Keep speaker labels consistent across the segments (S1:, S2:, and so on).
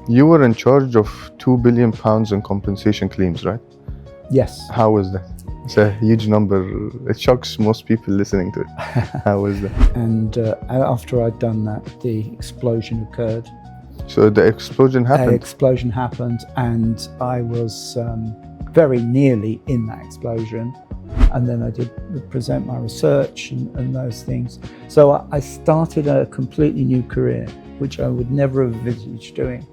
S1: You were in charge of £2 billion in compensation claims, right?
S2: Yes.
S1: How was that? It's a huge number. It shocks most people listening to it. How was that?
S2: And after I'd done that, the explosion occurred.
S1: So the explosion happened?
S2: An explosion happened, and I was very nearly in that explosion. And then I did present my research and those things. So I started a completely new career, which I would never have envisaged doing.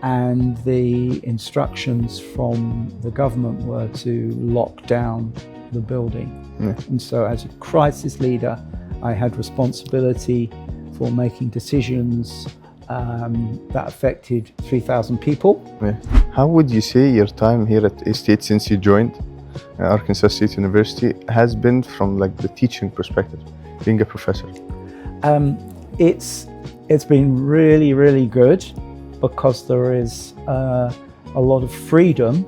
S2: And the instructions from the government were to lock down the building.
S1: Yeah.
S2: And so as a crisis leader, I had responsibility for making decisions that affected 3,000 people.
S1: Yeah. How would you say your time here at A-State since you joined Arkansas State University has been from like the teaching perspective, being a professor?
S2: It's been really, really good because there is a lot of freedom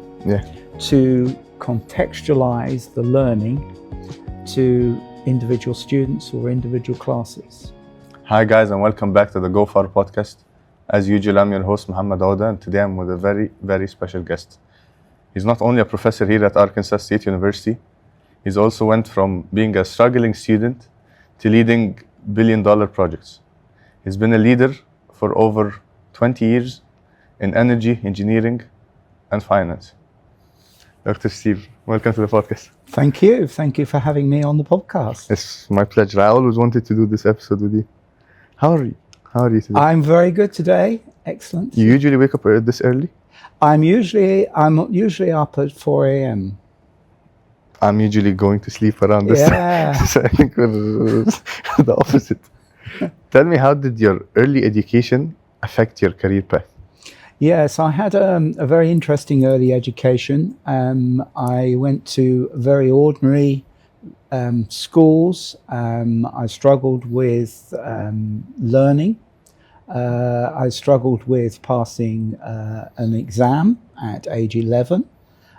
S2: to contextualize the learning to individual students or individual classes.
S1: Hi guys, and welcome back to the Go Far podcast. As usual, I'm your host Mohamed Ouda, and today I'm with a very, very special guest. He's not only a professor here at Arkansas State University, he's also went from being a struggling student to leading billion-dollar projects. He's been a leader for over 20 years in energy, engineering, and finance. Dr. Steve, welcome to the podcast.
S2: Thank you. Thank you for having me on the podcast.
S1: It's my pleasure. I always wanted to do this episode with you. How are you? How are you today?
S2: I'm very good today. Excellent.
S1: You usually wake up this early?
S2: I'm usually up at 4 a.m.
S1: I'm usually going to sleep around this time. So I think we're the opposite. Tell me, how did your early education affect your career path?
S2: Yes, I had a very interesting early education. I went to very ordinary schools. I struggled with learning. I struggled with passing an exam at age 11,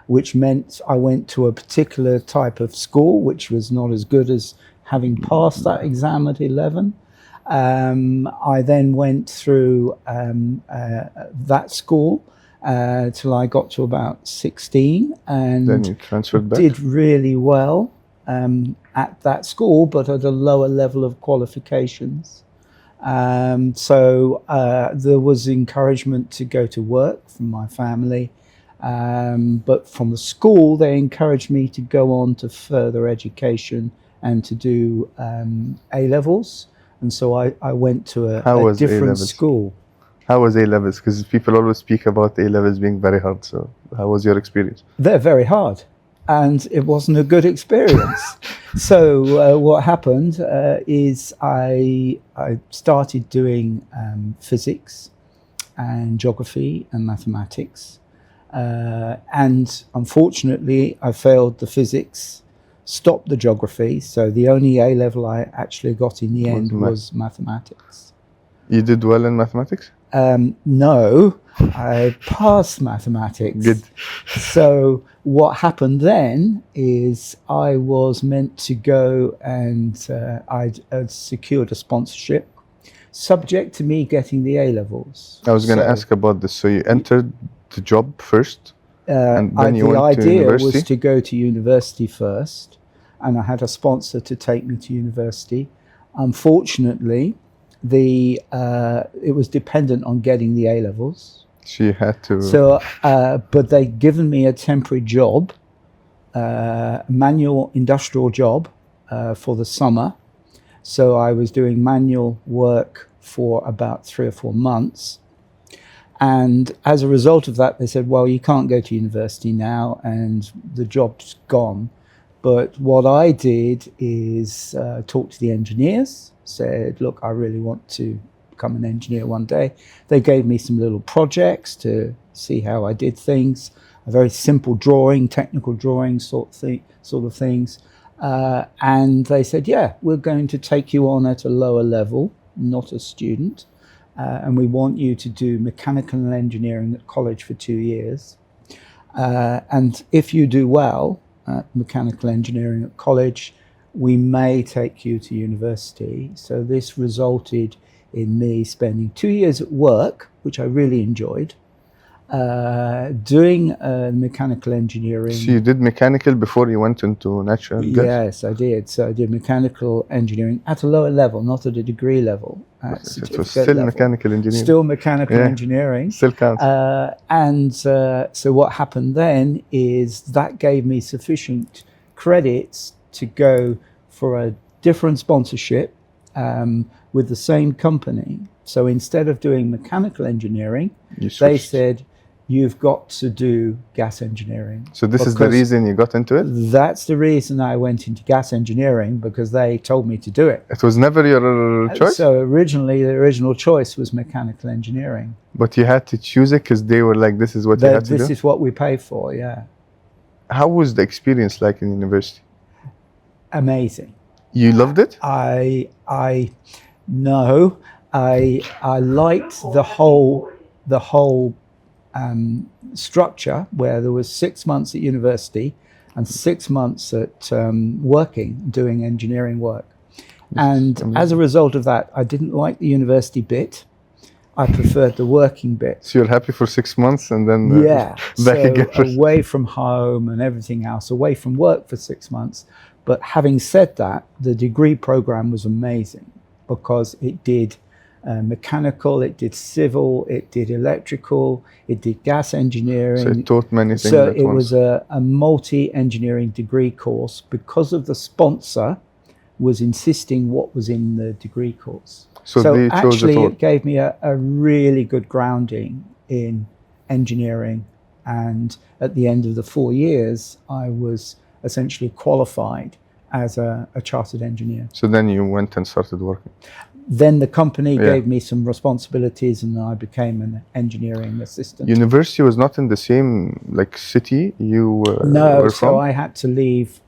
S2: which meant I went to a particular type of school, which was not as good as having passed that exam at 11. I then went through that school till I got to about 16, and
S1: then you transferred back?
S2: Did really well at that school, but at a lower level of qualifications. So there was encouragement to go to work from my family, but from the school they encouraged me to go on to further education and to do A-levels. And so I went to a different school.
S1: How was A-levels? Because people always speak about A-levels being very hard. So how was your experience?
S2: They're very hard, and it wasn't a good experience. So what happened is I started doing physics and geography and mathematics. And unfortunately, I failed the physics, stopped the geography, so the only A-level I actually got in the end was mathematics.
S1: You did well in mathematics?
S2: No, I passed mathematics.
S1: Good.
S2: So what happened then is I was meant to go and I'd secured a sponsorship subject to me getting the A-levels.
S1: I was going to ask about this. So you entered the job first? And then you went to university?
S2: The idea was to go to university first, and I had a sponsor to take me to university. Unfortunately, it was dependent on getting the A-levels.
S1: So you had to...
S2: So, but they'd given me a temporary job, manual industrial job for the summer. So I was doing manual work for about 3 or 4 months. And as a result of that, they said, well, you can't go to university now and the job's gone. But what I did is talk to the engineers, said, look, I really want to become an engineer one day. They gave me some little projects to see how I did things, a very simple drawing, technical drawing sort of things. And they said, yeah, we're going to take you on at a lower level, not a student. And we want you to do mechanical engineering at college for 2 years. And if you do well at mechanical engineering at college, we may take you to university. So this resulted in me spending 2 years at work, which I really enjoyed, doing mechanical engineering.
S1: So you did mechanical before you went into natural gas?
S2: Yes, I did. So I did mechanical engineering at a lower level, not at a degree level.
S1: It was still
S2: level.
S1: mechanical engineering.
S2: Still mechanical engineering.
S1: Still counts.
S2: So what happened then is that gave me sufficient credits to go for a different sponsorship with the same company. So instead of doing mechanical engineering, they said, you've got to do gas engineering.
S1: So this is the reason you got into it?
S2: That's the reason I went into gas engineering, because they told me to do it.
S1: It was never your choice?
S2: So originally, the original choice was mechanical engineering.
S1: But you had to choose it because they were like, this is what you had to do?
S2: This is what we pay for, yeah.
S1: How was the experience like in university?
S2: Amazing.
S1: You loved it?
S2: I liked the whole structure, where there was 6 months at university and 6 months at doing engineering work. And as a result of that, I didn't like the university bit. I preferred the working bit.
S1: So you're happy for 6 months and then back again.
S2: Away from home and everything else, away from work for 6 months. But having said that, the degree program was amazing, because it did mechanical, it did civil, it did electrical, it did gas engineering.
S1: So it taught many things
S2: So
S1: at
S2: it
S1: once.
S2: was a multi-engineering degree course, because of the sponsor was insisting what was in the degree course.
S1: So they chose
S2: actually,
S1: it
S2: it gave me a really good grounding in engineering. And at the end of the 4 years, I was essentially qualified as a chartered engineer.
S1: So then you went and started working?
S2: Then the company gave me some responsibilities, and I became an engineering assistant.
S1: University was not in the same city you were from?
S2: So I had to leave.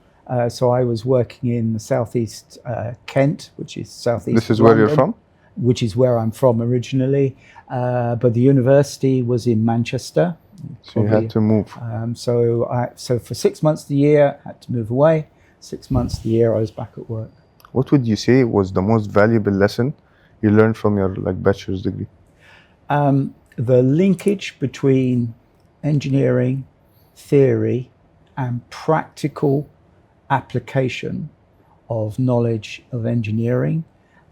S2: So I was working in the southeast Kent, which is southeast.
S1: This is
S2: London,
S1: where you're from?
S2: Which is where I'm from originally. But the university was in Manchester.
S1: So you had to move.
S2: So for 6 months of the year, I had to move away. 6 months of the year, I was back at work.
S1: What would you say was the most valuable lesson you learned from your bachelor's degree?
S2: The linkage between engineering, theory, and practical application of knowledge of engineering.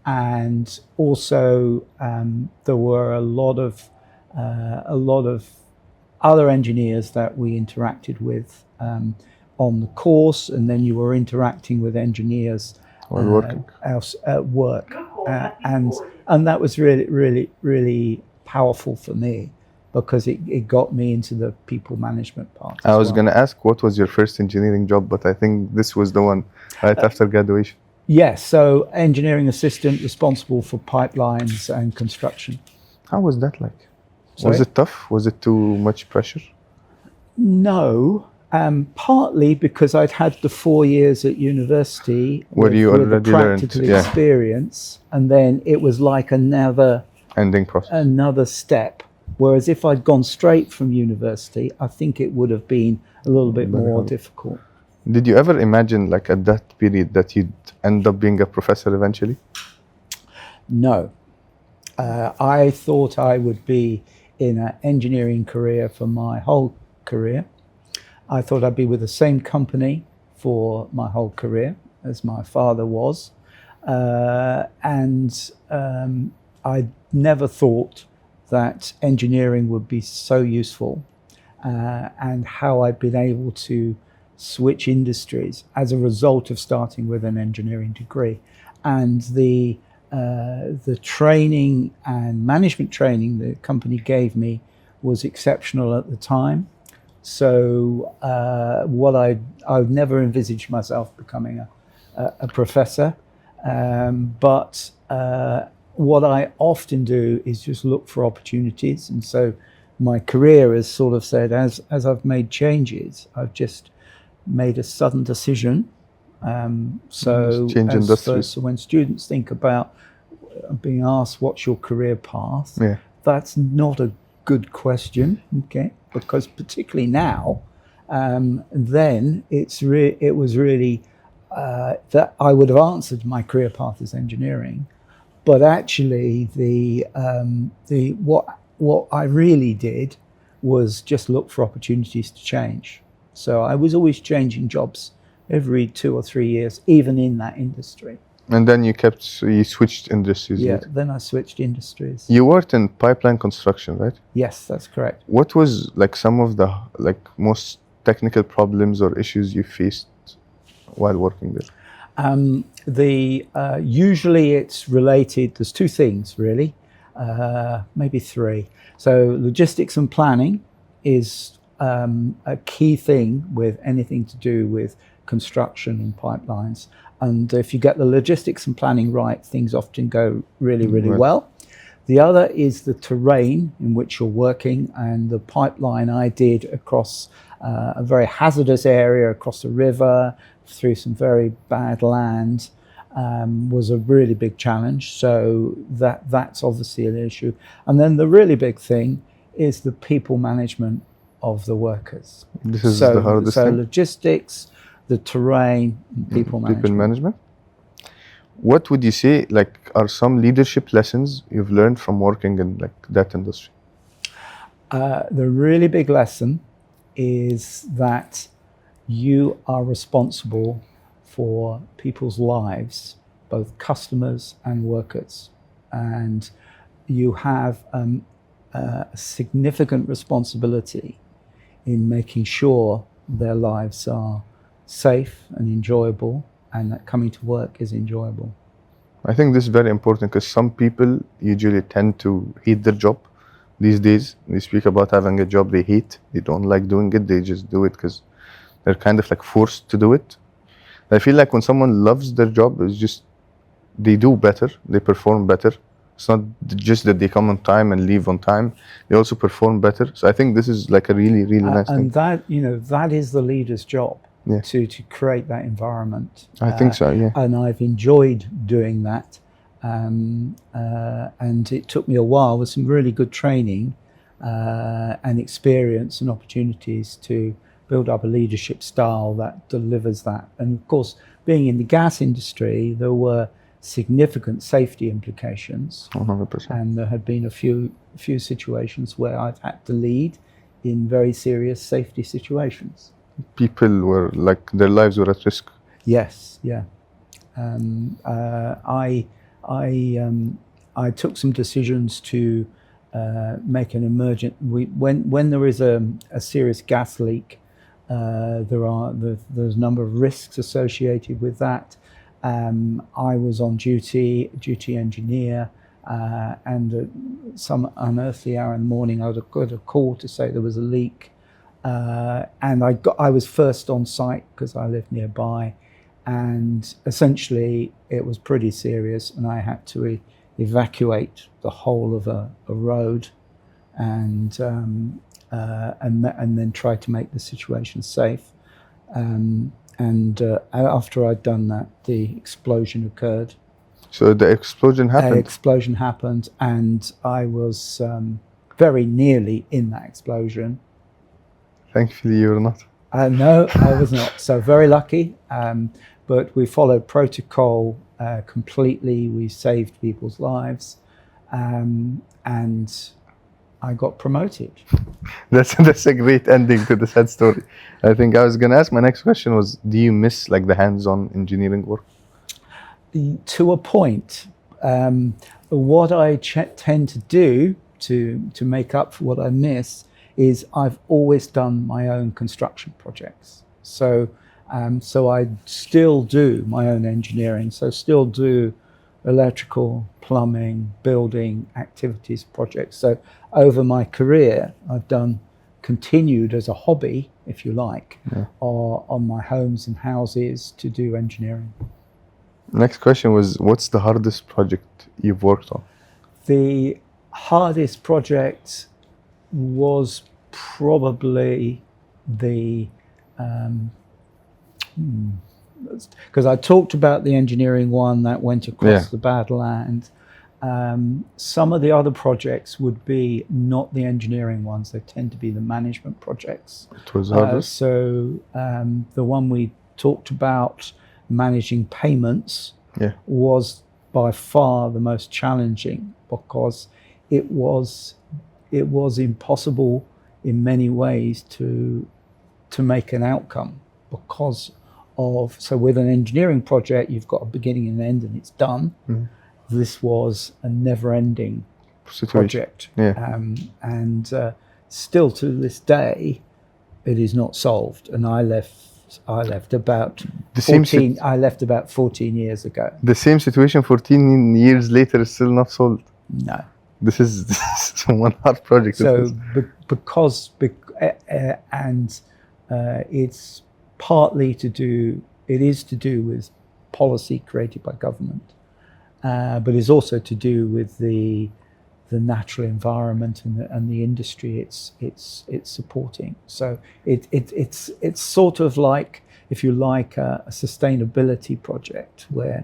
S2: And also there were a lot of other engineers that we interacted with on the course, and then you were interacting with engineers else at work, and that was really powerful for me, because it got me into the people management part.
S1: I was going to ask, what was your first engineering job, but I think this was the one right after graduation.
S2: Yes, so engineering assistant responsible for pipelines and construction.
S1: How was that like?
S2: Sorry?
S1: Was it tough? Was it too much pressure?
S2: No. Partly because I'd had the 4 years at university
S1: where you already
S2: with the practical
S1: learned,
S2: experience, and then it was like another step. Whereas if I'd gone straight from university, I think it would have been a little bit more difficult.
S1: Did you ever imagine, at that period, that you'd end up being a professor eventually?
S2: No. I thought I would be in an engineering career for my whole career. I thought I'd be with the same company for my whole career as my father was. I never thought that engineering would be so useful, and how I'd been able to switch industries as a result of starting with an engineering degree. And the training and management training the company gave me was exceptional at the time. So I've never envisaged myself becoming a professor, but what I often do is just look for opportunities. And so my career has sort of said, as I've made changes, I've just made a sudden decision. So when students think about being asked what's your career path, that's not a good question, okay? Because particularly now, then it was really that I would have answered my career path as engineering, But actually, what I really did was just look for opportunities to change. So I was always changing jobs every 2 or 3 years, even in that industry.
S1: And then you switched industries.
S2: Yeah,
S1: later.
S2: then I switched industries.
S1: You worked in pipeline construction, right?
S2: Yes, that's correct.
S1: What was like some of the most technical problems or issues you faced while working there?
S2: Usually it's related, there's two things really, maybe three. So logistics and planning is a key thing with anything to do with construction and pipelines. And if you get the logistics and planning right, things often go really, really well. The other is the terrain in which you're working, and the pipeline I did across a very hazardous area, across a river, through some very bad land, was a really big challenge. So that's obviously an issue. And then the really big thing is the people management of the workers.
S1: This is the hardest thing?
S2: So logistics, the terrain, and people management.
S1: What would you say are some leadership lessons you've learned from working in that industry?
S2: The really big lesson is that you are responsible for people's lives, both customers and workers, and you have a significant responsibility in making sure their lives are safe and enjoyable, and that coming to work is enjoyable.
S1: I think this is very important because some people usually tend to hate their job these days. They speak about having a job they hate. They don't like doing it. They just do it because they're kind of forced to do it. I feel like when someone loves their job, it's just they do better. They perform better. It's not just that they come on time and leave on time. They also perform better. So I think this is a really, really nice thing.
S2: And that is the leader's job.
S1: Yeah.
S2: To create that environment.
S1: I think so, yeah.
S2: And I've enjoyed doing that. And it took me a while with some really good training and experience and opportunities to build up a leadership style that delivers that. And of course, being in the gas industry, there were significant safety implications.
S1: 100%.
S2: And there had been a few situations where I've had to lead in very serious safety situations.
S1: People were their lives were at risk.
S2: Yes, yeah. I took some decisions to make an emergent. When there is a serious gas leak, there's a number of risks associated with that. I was on duty engineer, and at some unearthly hour in the morning, I got a call to say there was a leak. And I was first on site because I lived nearby, and essentially it was pretty serious, and I had to evacuate the whole of a road, and then try to make the situation safe. After I'd done that, the explosion occurred.
S1: So the explosion happened?
S2: The explosion happened, and I was very nearly in that explosion.
S1: Thankfully, you were not.
S2: No, I was not. So very lucky. But we followed protocol completely. We saved people's lives, and I got promoted.
S1: That's a great ending to the sad story. I think I was going to ask, my next question was, do you miss the hands-on engineering work?
S2: To a point. What I tend to do to make up for what I miss is I've always done my own construction projects. So I still do my own engineering. So still do electrical, plumbing, building activities, projects. So over my career, I've continued as a hobby, if you like, on my homes and houses to do engineering.
S1: Next question was, what's the hardest project you've worked on?
S2: The hardest project was probably because I talked about the engineering one that went across the bad land. Some of the other projects would be not the engineering ones. They tend to be the management projects.
S1: It was hardest.
S2: The one we talked about, managing payments, was by far the most challenging, because it was impossible in many ways to make an outcome, because of, so with an engineering project you've got a beginning and end and it's done. This was a never-ending project, and still to this day it is not solved. And I left about 14 years ago.
S1: The same situation 14 years later is still not solved.
S2: No.
S1: This is one hard project.
S2: So it's partly to do with policy created by government, but it's also to do with the natural environment and the industry it's supporting. So it's sort of like, if you like, a sustainability project where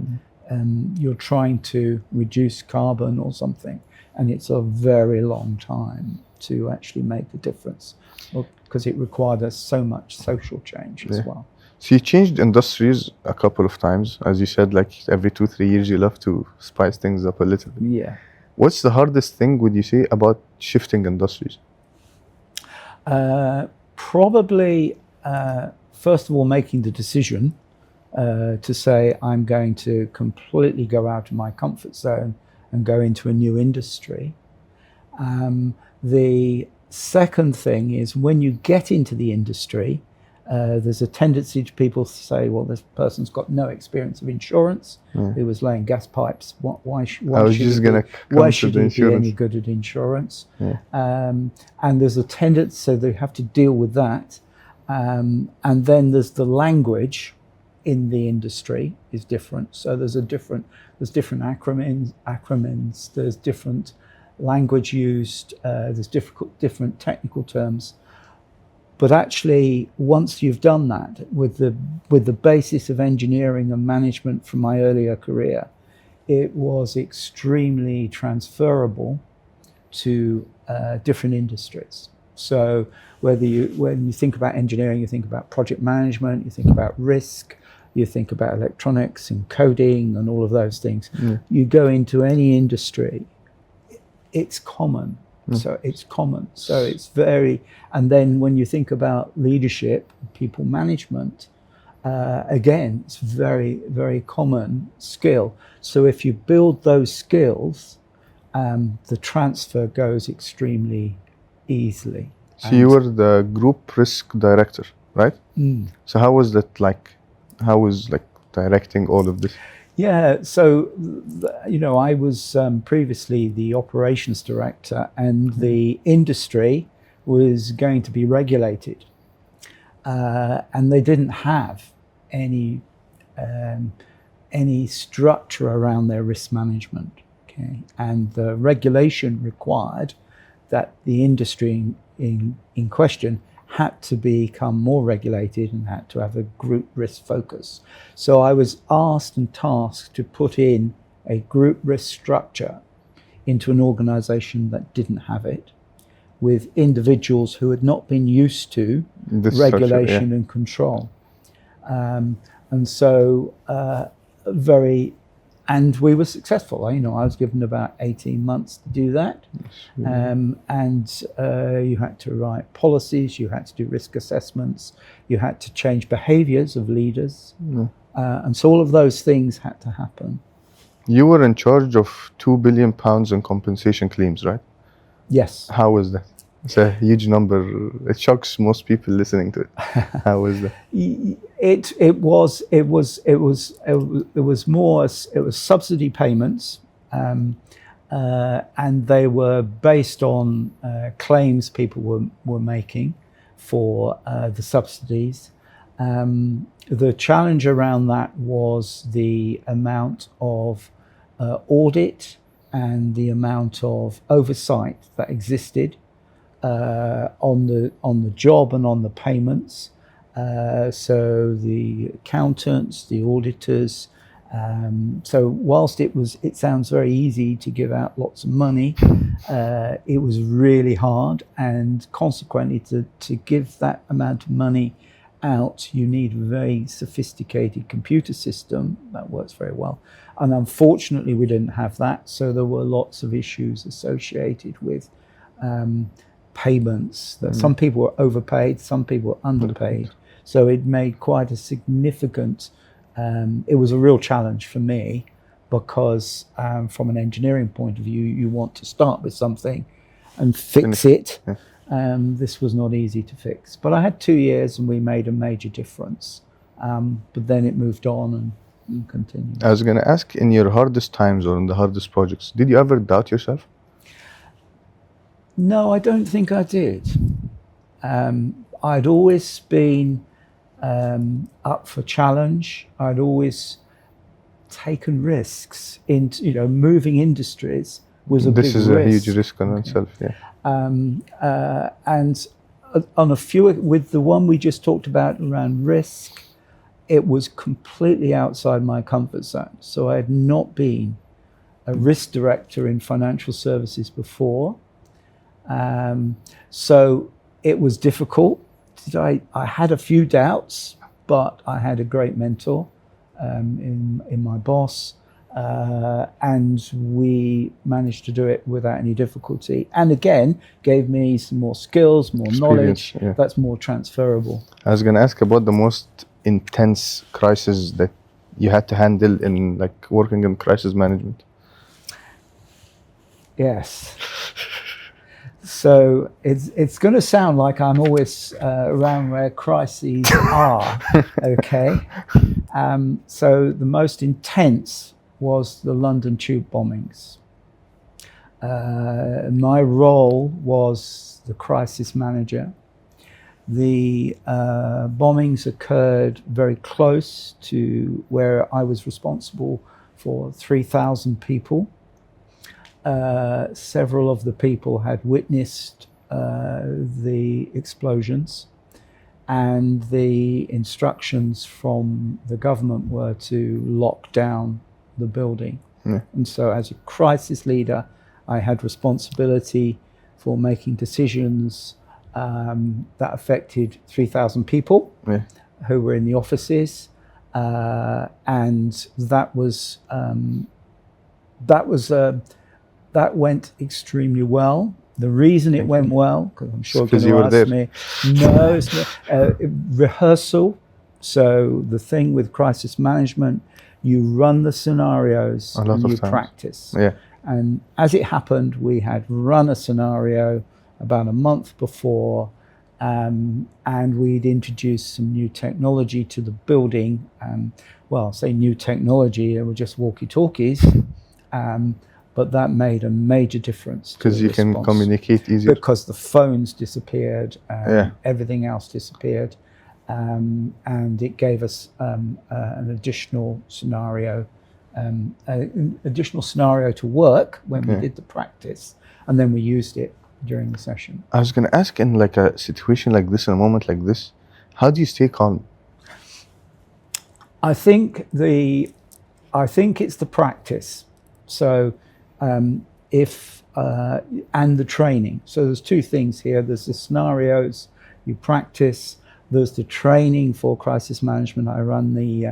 S2: you're trying to reduce carbon or something, and it's a very long time to actually make the difference, because it required so much social change as well.
S1: So you changed industries a couple of times, as you said, like every 2-3 years you love to spice things up a little bit.
S2: Yeah.
S1: What's the hardest thing, would you say, about shifting industries?
S2: Probably, first of all, making the decision to say I'm going to completely go out of my comfort zone and go into a new industry. The second thing is, when you get into the industry, there's a tendency to people to say, well, this person's got no experience of insurance. He was laying gas pipes. Why should he be any good at insurance? And there's a tendency, so they have to deal with that. And then there's the language in the industry is different. So there's different acronyms, there's different language used, there's different technical terms. But actually, once you've done that with the basis of engineering and management from my earlier career, it was extremely transferable to different industries. So when you think about engineering, you think about project management, you think about risk, you think about electronics and coding and all of those things. You go into any industry, it's common. So it's common. So it's very, and then when you think about leadership, people management, again, it's very, very common skill. So if you build those skills, the transfer goes extremely easily.
S1: So you were the group risk director, right? So how was that like? How was like directing all of this?
S2: Yeah, so, I was previously the operations director, and the industry was going to be regulated. And they didn't have any structure around their risk management. Okay, and the regulation required that the industry in question had to become more regulated and had to have a group risk focus. So I was asked and tasked to put in a group risk structure into an organization that didn't have it, with individuals who had not been used to this regulation and control. And so and we were successful. I was given about 18 months to do that. And you had to write policies, you had to do risk assessments, you had to change behaviors of leaders. And so all of those things had to happen.
S1: You were in charge of £2 billion in compensation claims, right?
S2: Yes.
S1: How was that? It's a huge number. It shocks most people listening to it. How was that?
S2: It was subsidy payments, and they were based on claims people were making for the subsidies. The challenge around that was the amount of audit and the amount of oversight that existed on the job and on the payments. So the accountants, the auditors. So whilst it sounds very easy to give out lots of money, it was really hard, and consequently to give that amount of money out, you need a very sophisticated computer system that works very well. And unfortunately, we didn't have that. So there were lots of issues associated with payments. That some people were overpaid, some people were underpaid. So it made quite a significant, it was a real challenge for me, because from an engineering point of view, you want to start with something and fix it. This was not easy to fix. But I had 2 years and we made a major difference. But then it moved on and continued.
S1: I was going to ask, in your hardest times or in the hardest projects, did you ever doubt yourself?
S2: No, I don't think I did. I'd always been up for challenge. I'd always taken risks into, moving industries was a big risk.
S1: This is a huge risk on itself, yeah.
S2: And on a few, with the one we just talked about around risk, it was completely outside my comfort zone. So I had not been a risk director in financial services before. So it was difficult. I had a few doubts, but I had a great mentor in my boss. And we managed to do it without any difficulty. And again, gave me some more skills, more knowledge, that's more transferable.
S1: I was going to ask about the most intense crisis that you had to handle in working in crisis management.
S2: Yes. So it's going to sound like I'm always around where crises are, okay? So the most intense was the London tube bombings. My role was the crisis manager. The bombings occurred very close to where I was responsible for 3,000 people. Several of the people had witnessed the explosions, and the instructions from the government were to lock down the building. And so as a crisis leader, I had responsibility for making decisions that affected 3,000 people who were in the offices, and that went extremely well. The reason it went well, because I'm sure you're going to ask me, no, it's not, rehearsal. So the thing with crisis management, you run the scenarios and you practice. And as it happened, we had run a scenario about a month before, and we'd introduced some new technology to the building. Well, I'll say new technology, they were just walkie-talkies. But that made a major difference. Because
S1: you can communicate easier.
S2: Because the phones disappeared, everything else disappeared. And it gave us an additional scenario, to work when we did the practice, and then we used it during the session.
S1: I was going to ask, in a situation like this, in a moment like this, how do you stay calm?
S2: I think it's the practice. So and the training. So there's two things here. There's the scenarios you practice. There's the training for crisis management. I run the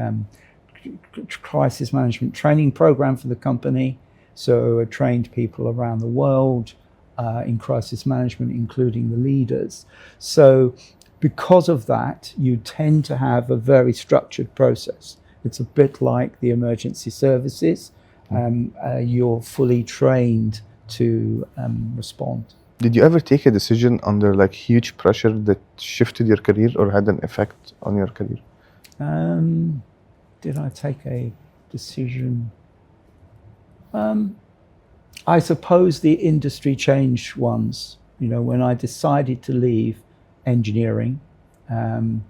S2: crisis management training program for the company. So I trained people around the world in crisis management, including the leaders. So because of that, you tend to have a very structured process. It's a bit like the emergency services. You're fully trained to respond.
S1: Did you ever take a decision under huge pressure that shifted your career or had an effect on your career?
S2: Did I take a decision? I suppose the industry change ones. When I decided to leave engineering, I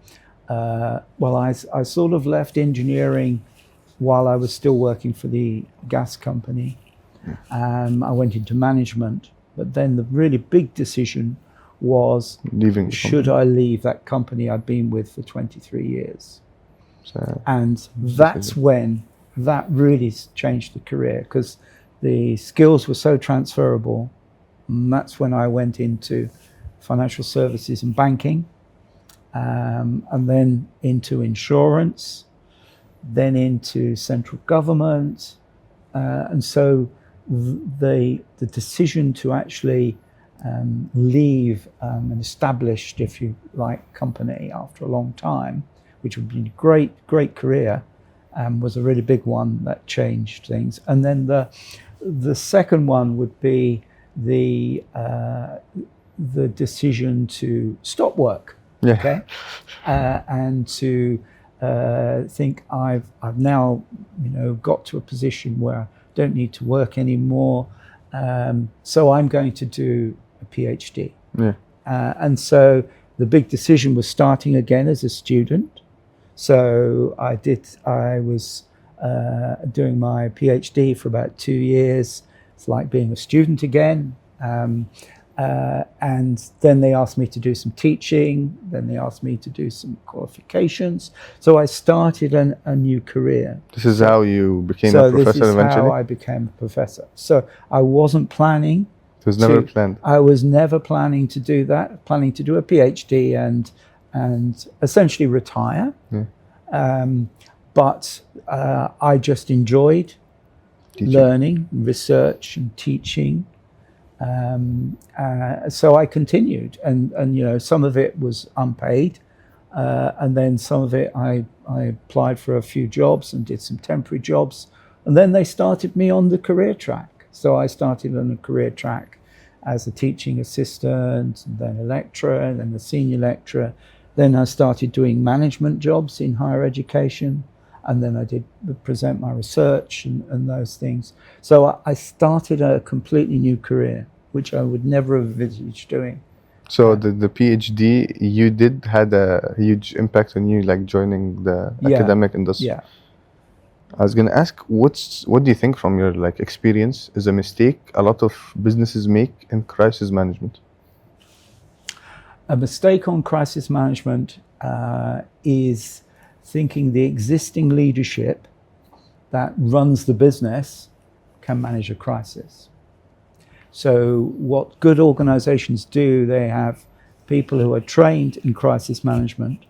S2: sort of left engineering while I was still working for the gas company. I went into management, but then the really big decision was,
S1: leaving.
S2: Should I leave that company I'd been with for 23 years? And that's when that really changed the career, because the skills were so transferable. And that's when I went into financial services and banking. and then into insurance, then into central government. And so the decision to actually leave an established, if you like, company after a long time, which would be a great career, was a really big one that changed things. And then the second one would be the decision to stop work.
S1: Yeah.
S2: Okay, and to think I've now got to a position where I don't need to work anymore, so I'm going to do a PhD.
S1: Yeah.
S2: And so the big decision was starting again as a student. So I was doing my PhD for about 2 years. It's like being a student again. And then they asked me to do some teaching. Then they asked me to do some qualifications. So I started a new career.
S1: This is how you became a professor eventually?
S2: So this is how I became a professor. So I wasn't planning.
S1: It was never planned.
S2: I was never planning to do that. Planning to do a PhD and essentially retire.
S1: Yeah.
S2: But I just enjoyed learning, research, and teaching. So I continued, and some of it was unpaid, and then some of it I applied for a few jobs and did some temporary jobs, and then they started me on the career track. So I started on a career track as a teaching assistant, and then a lecturer, and then a senior lecturer. Then I started doing management jobs in higher education, and then I did present my research and those things. So I started a completely new career, which I would never have envisaged doing.
S1: So the PhD you did had a huge impact on you, like joining the academic industry.
S2: Yeah.
S1: I was gonna ask, what do you think from your experience is a mistake a lot of businesses make in crisis management?
S2: A mistake on crisis management is thinking the existing leadership that runs the business can manage a crisis. So what good organizations do, they have people who are trained in crisis management,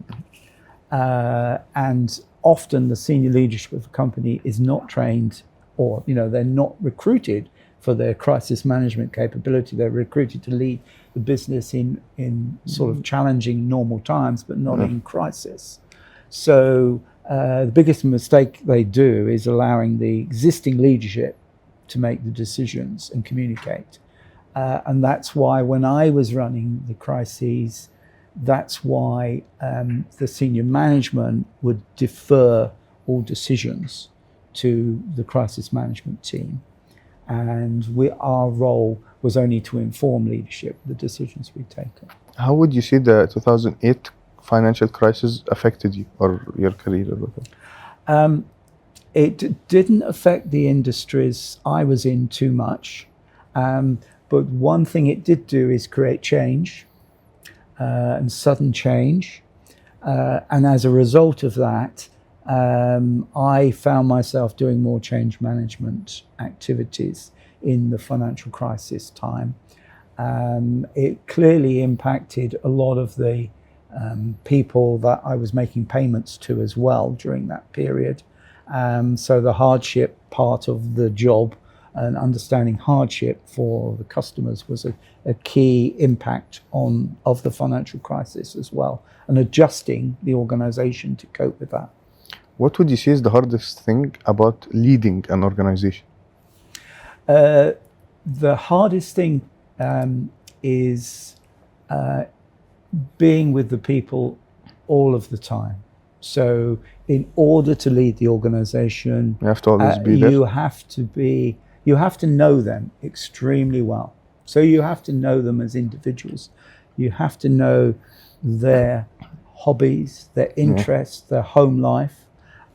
S2: and often the senior leadership of a company is not trained, or they're not recruited for their crisis management capability. They're recruited to lead the business in sort of challenging normal times, but not in crisis. So the biggest mistake they do is allowing the existing leadership to make the decisions and communicate. And that's why when I was running the crises, that's why the senior management would defer all decisions to the crisis management team. And our role was only to inform leadership the decisions we'd taken.
S1: How would you say the 2008 financial crisis affected you or your career?
S2: It didn't affect the industries I was in too much, but one thing it did do is create change, and sudden change, and as a result of that, I found myself doing more change management activities in the financial crisis time. It clearly impacted a lot of the people that I was making payments to as well during that period. So the hardship part of the job and understanding hardship for the customers was a key impact of the financial crisis as well, and adjusting the organization to cope with that.
S1: What would you say is the hardest thing about leading an organization?
S2: The hardest thing is being with the people all of the time. So in order to lead the organization,
S1: you have to always be there.
S2: You have to know them extremely well. So you have to know them as individuals. You have to know their hobbies, their interests, their home life.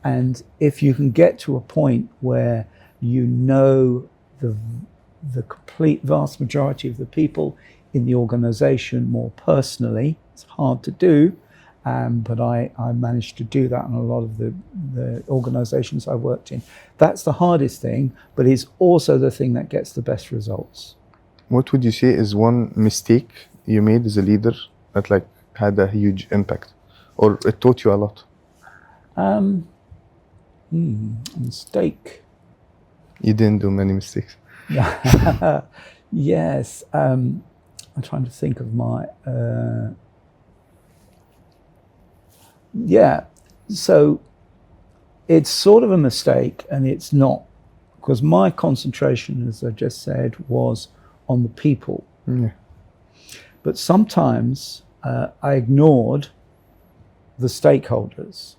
S2: And if you can get to a point where you know the complete vast majority of the people in the organization more personally, it's hard to do, but I managed to do that in a lot of the organizations I worked in. That's the hardest thing, but it's also the thing that gets the best results.
S1: What would you say is one mistake you made as a leader that had a huge impact? or it taught you a lot?
S2: Mistake.
S1: You didn't do many mistakes.
S2: Yes. I'm trying to think of my. So it's sort of a mistake, and it's not, because my concentration, as I just said, was on the people.
S1: Yeah.
S2: But sometimes I ignored the stakeholders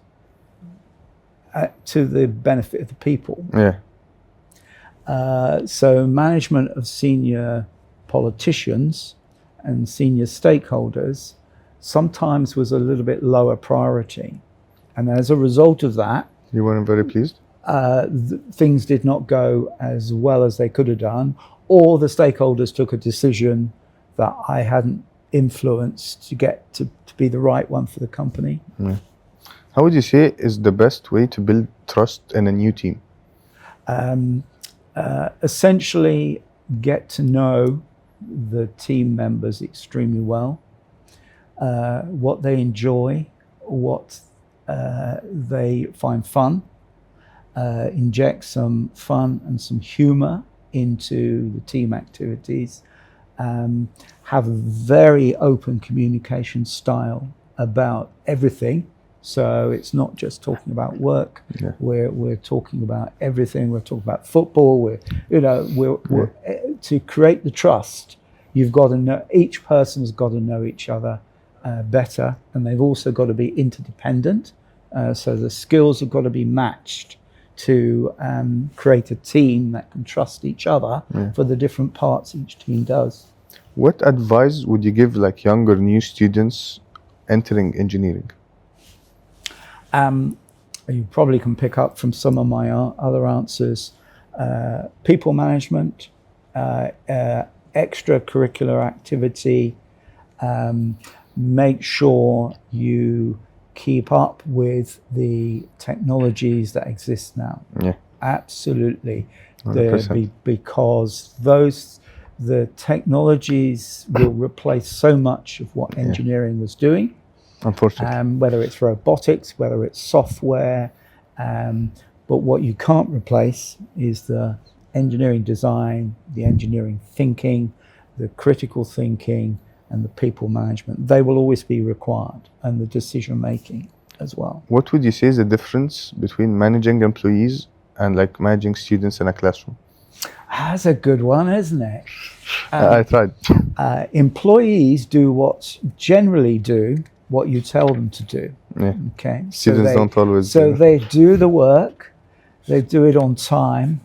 S2: to the benefit of the people.
S1: Yeah.
S2: So management of senior politicians and senior stakeholders sometimes was a little bit lower priority. And as a result of that,
S1: You weren't very pleased?
S2: things did not go as well as they could have done, or the stakeholders took a decision that I hadn't influenced to get to be the right one for the company.
S1: Yeah. How would you say is the best way to build trust in a new team?
S2: Essentially, get to know the team members extremely well, what they enjoy, what they find fun, inject some fun and some humor into the team activities, have a very open communication style about everything. So it's not just talking about work.
S1: Yeah.
S2: We're talking about everything. We're talking about football. We're to create the trust. You've got to know, each person's got to know each other better, and they've also got to be interdependent. So the skills have got to be matched to create a team that can trust each other for the different parts each team does.
S1: What advice would you give like younger new students entering engineering?
S2: You probably can pick up from some of my other answers. People management, extracurricular activity, make sure you keep up with the technologies that exist now.
S1: Yeah.
S2: Absolutely.
S1: 100%.
S2: Because the technologies will replace so much of what engineering was doing.
S1: Unfortunately.
S2: Whether it's robotics, whether it's software, but what you can't replace is the engineering design, the engineering thinking, the critical thinking, and the people management. They will always be required, and the decision making as well.
S1: What would you say is the difference between managing employees and like managing students in a classroom?
S2: That's a good one, isn't it?
S1: I tried.
S2: Employees generally do what you tell them to do.
S1: Yeah.
S2: Okay.
S1: Students don't always.
S2: So they do the work. They do it on time.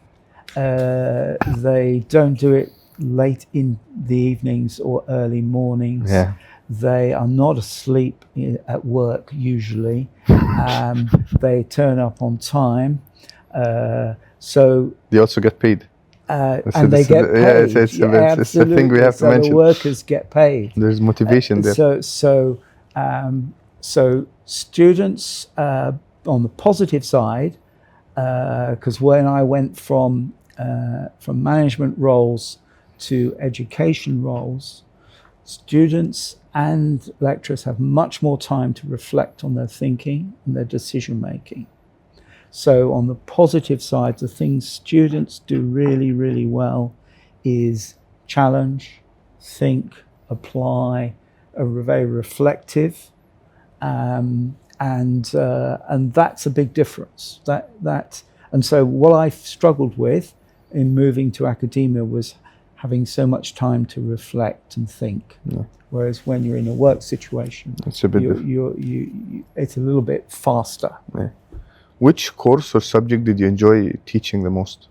S2: They don't do it late in the evenings or early mornings.
S1: Yeah.
S2: They are not asleep at work usually. They turn up on time. So
S1: they also get paid.
S2: And they get paid.
S1: It's a thing we have to mention.
S2: The workers get paid.
S1: There's motivation there.
S2: So students, on the positive side, because when I went from management roles to education roles, students and lecturers have much more time to reflect on their thinking and their decision making. So on the positive side, the things students do really, really well is challenge, think, apply, are very reflective, and that's a big difference. And so what I struggled with in moving to academia was having so much time to reflect and think.
S1: Yeah.
S2: Whereas when you're in a work situation,
S1: it's a bit
S2: it's a little bit faster.
S1: Yeah. Which course or subject did you enjoy teaching the most?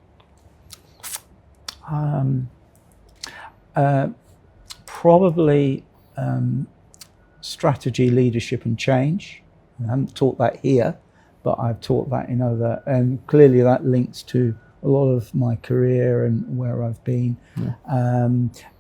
S2: Probably strategy, leadership, and change. I haven't taught that here, but I've taught that in other, and clearly that links to a lot of my career and where I've been. Yeah.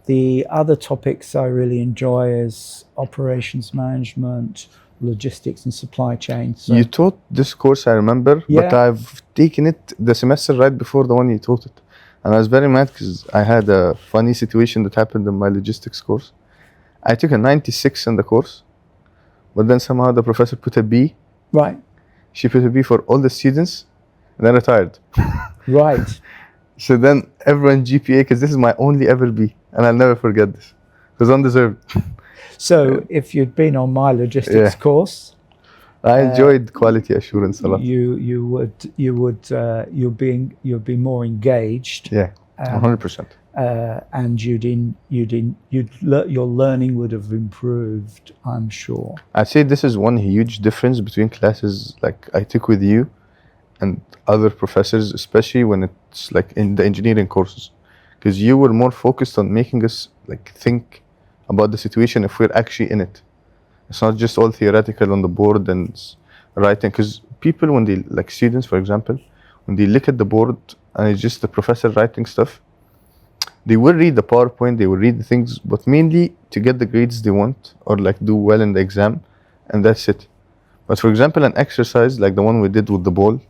S2: The other topics I really enjoy is operations management, logistics and supply chain. So
S1: you taught this course, I remember, but I've taken it the semester right before the one you taught it. And I was very mad because I had a funny situation that happened in my logistics course. I took a 96 in the course, but then somehow the professor put a B.
S2: Right.
S1: She put a B for all the students, and then retired.
S2: Right.
S1: So then everyone GPA, because this is my only ever B, and I'll never forget this. It was undeserved.
S2: So if you'd been on my logistics course,
S1: I enjoyed quality assurance a lot.
S2: you'd be more engaged.
S1: Yeah, 100%.
S2: And your learning would have improved, I'm sure.
S1: I'd say this is one huge difference between classes like I took with you and other professors, especially when it's like in the engineering courses, because you were more focused on making us like think about the situation if we're actually in it. It's not just all theoretical on the board and writing, because people, when they, like students for example, when they look at the board and it's just the professor writing stuff, they will read the PowerPoint, they will read the things, but mainly to get the grades they want or like do well in the exam, and that's it. But for example, an exercise like the one we did with the ball,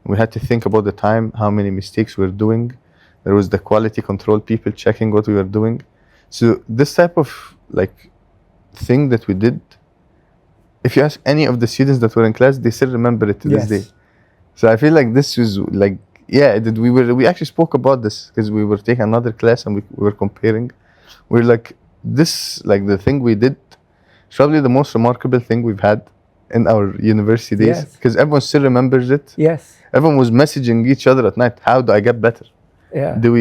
S1: we had to think about the time, how many mistakes we were doing. There was the quality control people checking what we were doing. So this type of like thing that we did, if you ask any of the students that were in class, they still remember it to this day. So I feel like this was like, we actually spoke about this because we were taking another class and we were comparing. We're like, this, like the thing we did, is probably the most remarkable thing we've had in our university days, because everyone still remembers it.
S2: Yes.
S1: Everyone was messaging each other at night, how do I get better?
S2: Yeah.
S1: Do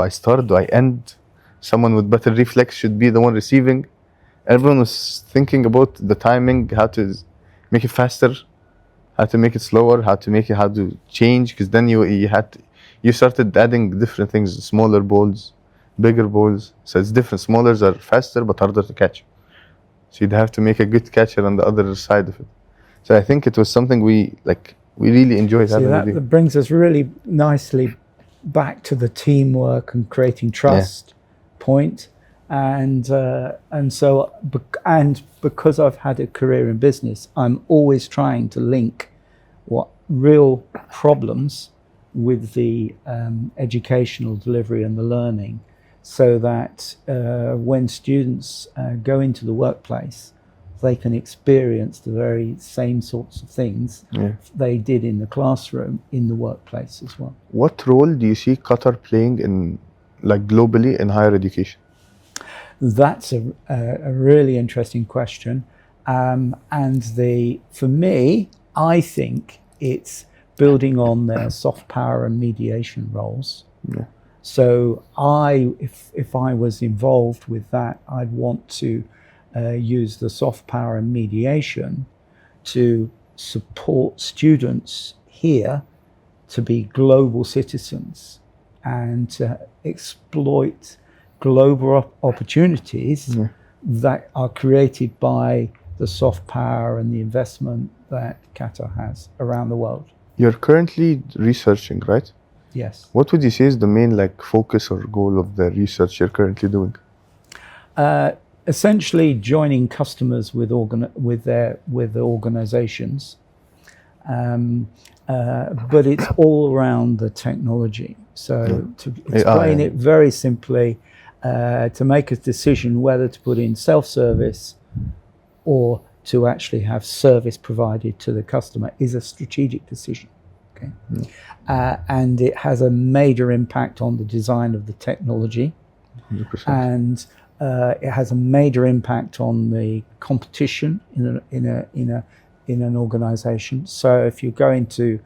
S1: I start? Do I end? Someone with better reflex should be the one receiving. Everyone was thinking about the timing, how to make it faster, how to make it slower, how to change, because then you started adding different things, smaller balls, bigger balls. So it's different. Smallers are faster but harder to catch. So you'd have to make a good catcher on the other side of it. So I think it was something we really enjoyed having.
S2: That brings us really nicely back to the teamwork and creating trust point. And because I've had a career in business, I'm always trying to link what real problems with the educational delivery and the learning, so that when students go into the workplace, they can experience the very same sorts of things they did in the classroom in the workplace as well.
S1: What role do you see Qatar playing in, like globally, in higher education?
S2: That's a really interesting question, for me, I think it's building on their soft power and mediation roles.
S1: Yeah.
S2: So if I was involved with that, I'd want to use the soft power and mediation to support students here to be global citizens and to exploit global opportunities that are created by the soft power and the investment that Qatar has around the world.
S1: You're currently researching, right?
S2: Yes.
S1: What would you say is the main like focus or goal of the research you're currently doing?
S2: Essentially joining customers with the organizations, but it's all around the technology. So to explain it very simply, to make a decision whether to put in self-service or to actually have service provided to the customer is a strategic decision. Okay, and it has a major impact on the design of the technology,
S1: 100%.
S2: and it has a major impact on the competition in an organization. So if you go into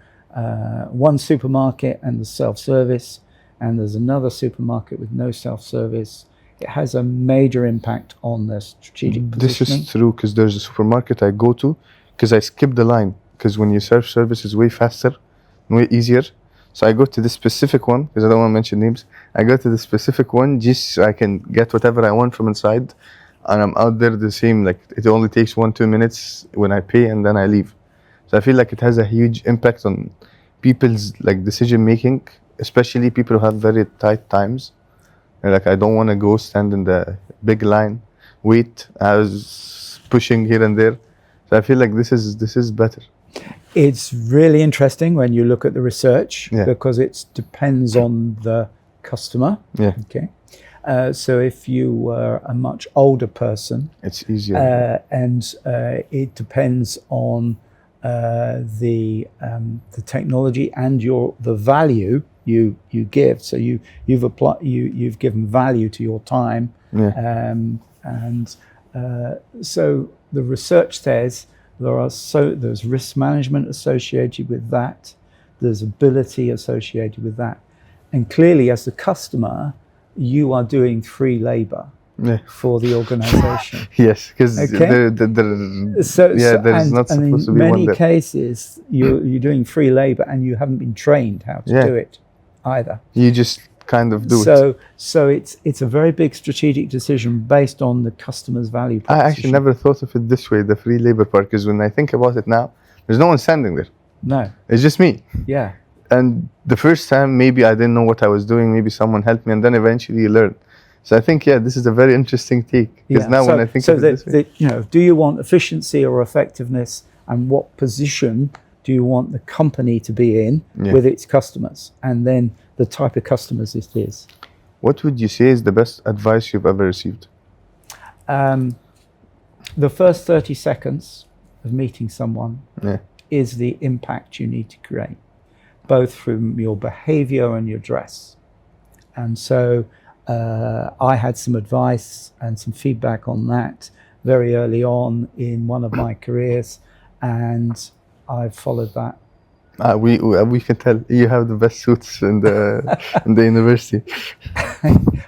S2: one supermarket and the self-service, and there's another supermarket with no self-service, it has a major impact on the strategic positioning.
S1: This is true, because there's a supermarket I go to, because I skip the line, because when you self-service is way faster, way easier. So I go to this specific one, because I don't want to mention names. I go to the specific one just so I can get whatever I want from inside, and I'm out there the same, like it only takes 1-2 minutes when I pay and then I leave. So I feel like it has a huge impact on people's like decision making, especially people who have very tight times. And like, I don't want to go stand in the big line, wait. I was pushing here and there. So I feel like this is better.
S2: It's really interesting when you look at the research, because it depends on the customer.
S1: Yeah.
S2: Okay. So if you were a much older person,
S1: It's easier.
S2: it depends on the technology and the value you give. So you've given value to your time, so the research says there's risk management associated with that, there's ability associated with that, and clearly as the customer, you are doing free labor for the organization.
S1: Yes, because
S2: Okay.
S1: there's not supposed to be
S2: in
S1: one
S2: many
S1: there.
S2: cases, you're doing free labor and you haven't been trained how to do it either.
S1: You just kind of do it.
S2: So it's a very big strategic decision based on the customer's value
S1: I
S2: proposition.
S1: actually never thought of it this way, the free labor part, because when I think about it now, there's no one standing there.
S2: No.
S1: It's just me.
S2: Yeah.
S1: And the first time, maybe I didn't know what I was doing. Maybe someone helped me, and then eventually you learn. So I think, this is a very interesting take. Because now when I think of it this way,
S2: do you want efficiency or effectiveness, and what position do you want the company to be in with its customers, and then the type of customers it is.
S1: What would you say is the best advice you've ever received?
S2: The first 30 seconds of meeting someone is the impact you need to create, both from your behavior and your dress. And so I had some advice and some feedback on that very early on in one of my careers, and I've followed that.
S1: We can tell you have the best suits in the in the university.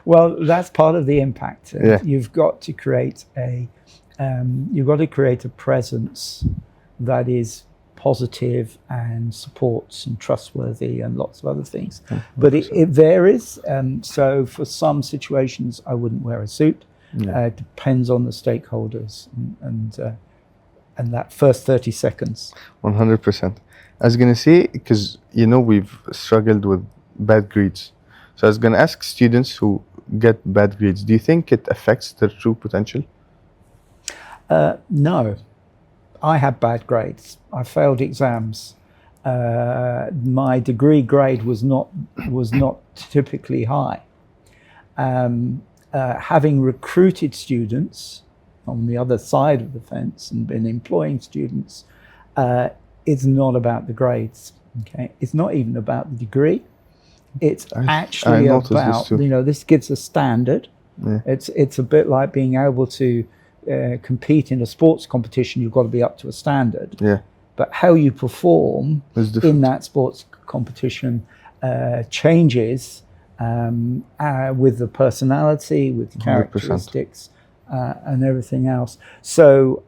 S2: Well, that's part of the impact. You've got to create a presence that is positive and supports and trustworthy and lots of other things. But it varies. So for some situations, I wouldn't wear a suit. It depends on the stakeholders and that first 30 seconds.
S1: 100%. I was going to say, because, we've struggled with bad grades. So I was going to ask students who get bad grades, do you think it affects their true potential?
S2: No. I had bad grades. I failed exams. My degree grade was not typically high. Having recruited students on the other side of the fence and been employing students, it's not about the grades. Okay, it's not even about the degree. It's actually about this gives a standard. It's a bit like being able to compete in a sports competition. You've got to be up to a standard. But how you perform in that sports competition changes with the personality, with the characteristics, and everything else. So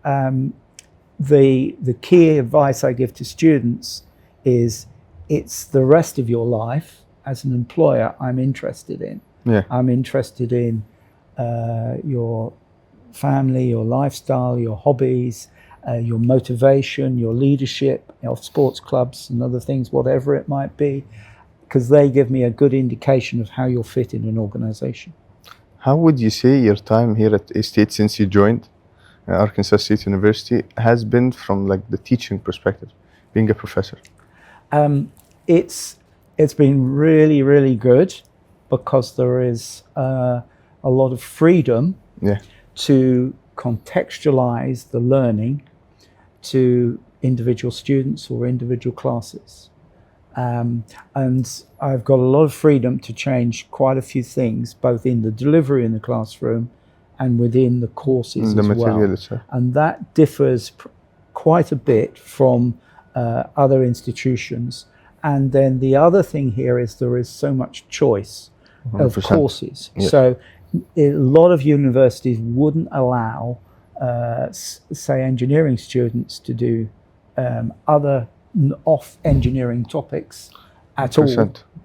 S2: the key advice I give to students is it's the rest of your life as an employer I'm interested in. I'm interested in your family, your lifestyle, your hobbies, your motivation, your leadership, sports clubs and other things, whatever it might be, because they give me a good indication of how you'll fit in an organization.
S1: How would you say your time here at A-State since you joined Arkansas State University has been from the teaching perspective, being a professor?
S2: It's been really, really good because there is a lot of freedom to contextualize the learning to individual students or individual classes. And I've got a lot of freedom to change quite a few things, both in the delivery in the classroom and within the courses as well. And that differs quite a bit from other institutions. And then the other thing here is there is so much choice of courses. So a lot of universities wouldn't allow, say, engineering students to do other off engineering topics at all.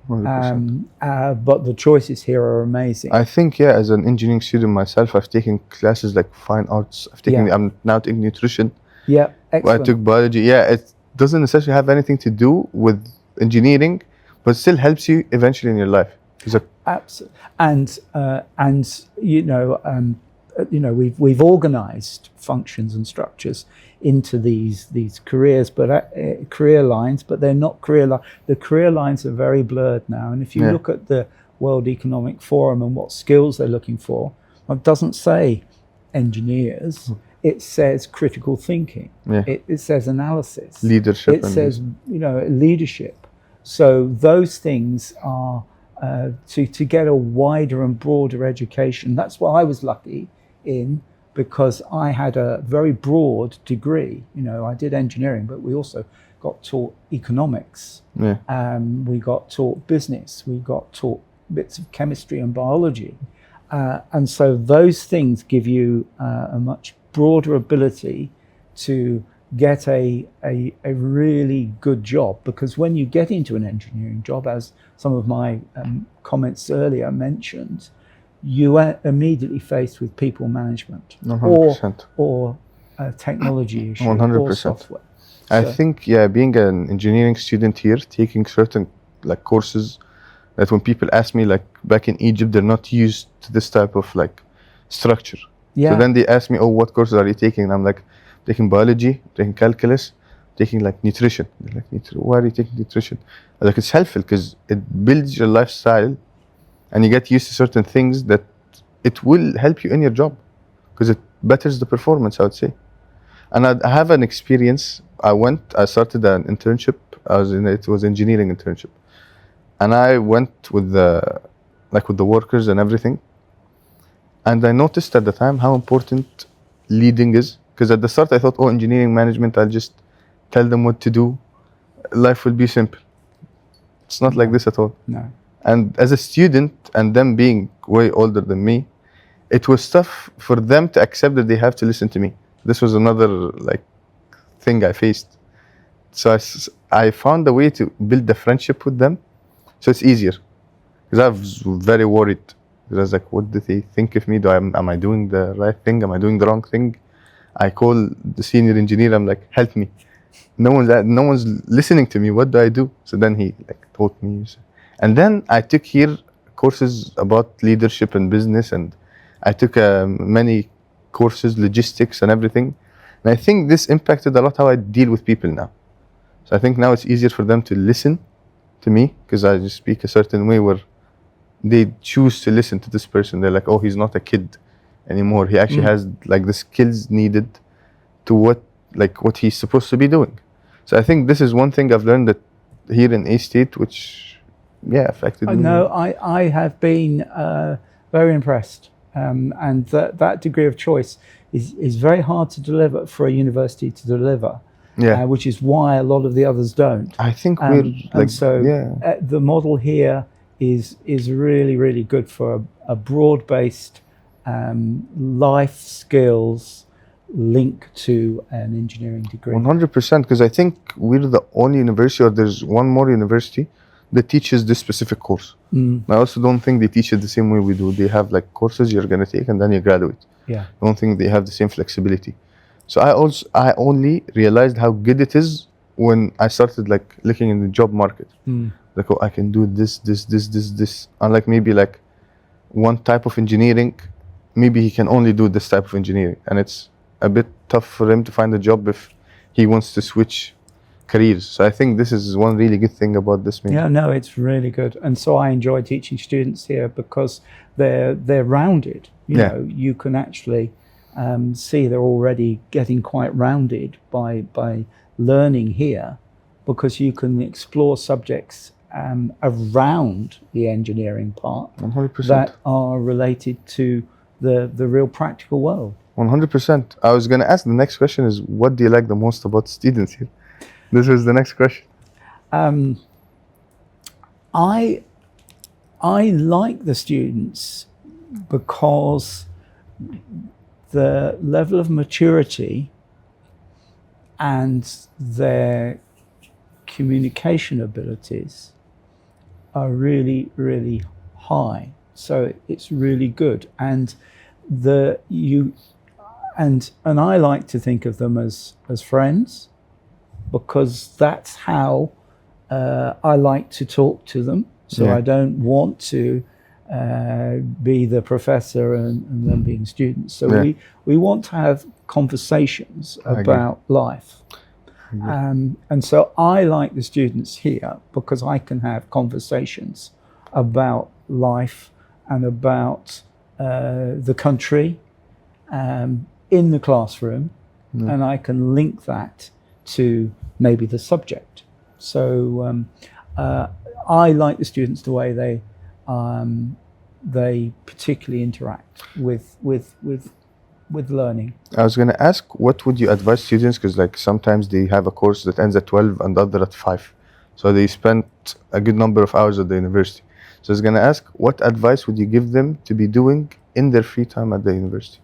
S2: 100%. But the choices here are amazing.
S1: I think, as an engineering student myself, I've taken classes like fine arts. I'm now taking nutrition.
S2: Excellent.
S1: I took biology. It doesn't necessarily have anything to do with engineering, but still helps you eventually in your life.
S2: Absolutely. We've organized functions and structures into these careers, but career lines, but they're not career lines. The career lines are very blurred now. And if you look at the World Economic Forum and what skills they're looking for, it doesn't say engineers. It says critical thinking.
S1: Yeah.
S2: It says analysis.
S1: Leadership.
S2: It says, leadership. So those things are to get a wider and broader education. That's what I was lucky in, because I had a very broad degree. I did engineering, but we also got taught economics.
S1: Yeah.
S2: We got taught business. We got taught bits of chemistry and biology. And so those things give you a much broader ability to get a really good job, because when you get into an engineering job, as some of my comments earlier mentioned, you are immediately faced with people management
S1: 100%.
S2: or technology issues
S1: 100%.
S2: or software.
S1: I think, being an engineering student here, taking certain courses that when people ask me, back in Egypt, they're not used to this type of structure.
S2: Yeah.
S1: So then they ask me, what courses are you taking? And I'm like, taking biology, taking calculus, taking nutrition. They're like, why are you taking nutrition? I'm like, it's helpful because it builds your lifestyle and you get used to certain things that it will help you in your job because it betters the performance, I would say. And I have an experience. I started an internship. It was engineering internship. And I went with the workers and everything. And I noticed at the time how important leading is. Because at the start I thought, engineering management, I'll just tell them what to do. Life will be simple. It's not like this at all.
S2: No.
S1: And as a student, and them being way older than me, it was tough for them to accept that they have to listen to me. This was another thing I faced. So I found a way to build a friendship with them. So it's easier. Because I was very worried. Because I was like, what do they think of me? Am I doing the right thing? Am I doing the wrong thing? I call the senior engineer. I'm like, help me. No one's listening to me. What do I do? So then he taught me. And then I took here courses about leadership and business, and I took many courses, logistics and everything. And I think this impacted a lot how I deal with people now. So I think now it's easier for them to listen to me because I just speak a certain way where they choose to listen to this person. They're like, he's not a kid anymore. He actually has the skills needed to what he's supposed to be doing. So I think this is one thing I've learned that here in A-State, which affected me.
S2: No, I have been very impressed. And that degree of choice is very hard to deliver for a university to deliver.
S1: Yeah.
S2: Which is why a lot of the others don't.
S1: I think
S2: the model here is really, really good for a broad-based life skills link to an engineering degree.
S1: 100%, because I think we're the only university, or there's one more university that teaches this specific course. I also don't think they teach it the same way we do. They have courses you're going to take and then you graduate.
S2: Yeah.
S1: I don't think they have the same flexibility. So I only realized how good it is when I started looking in the job market. I can do this. Unlike maybe one type of engineering, maybe he can only do this type of engineering, and it's a bit tough for him to find a job if he wants to switch careers. So I think this is one really good thing about this major.
S2: Yeah, no, it's really good. And so I enjoy teaching students here because they're rounded. You know, you can actually see they're already getting quite rounded by learning here, because you can explore subjects around the engineering part
S1: 100%.
S2: that are related to the real practical world.
S1: 100%. I was going to ask, the next question is, what do you like the most about students here? This was the next question.
S2: I like the students because the level of maturity and their communication abilities are really, really high. So it's really good. And I like to think of them as friends, because that's how I like to talk to them. So I don't want to be the professor and them being students. So we want to have conversations about life. And so I like the students here because I can have conversations about life and about the country in the classroom, and I can link that to maybe the subject. So I like the students the way they particularly interact with learning.
S1: I was going to ask, what would you advise students? Because like sometimes they have a course that ends at 12 and the other at 5. So they spent a good number of hours at the university. So I was going to ask, what advice would you give them to be doing in their free time at the university?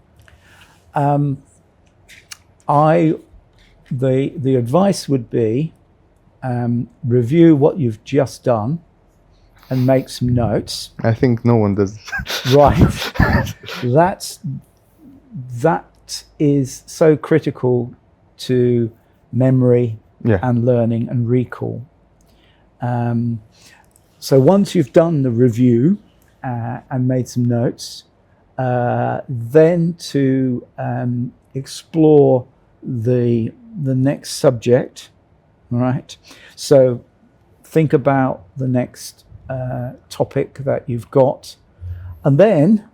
S2: The advice would be review what you've just done and make some notes.
S1: I think no one does.
S2: Right. That is so critical to memory and learning and recall. So once you've done the review and made some notes, then to explore the next subject, right? So think about the next topic that you've got, and then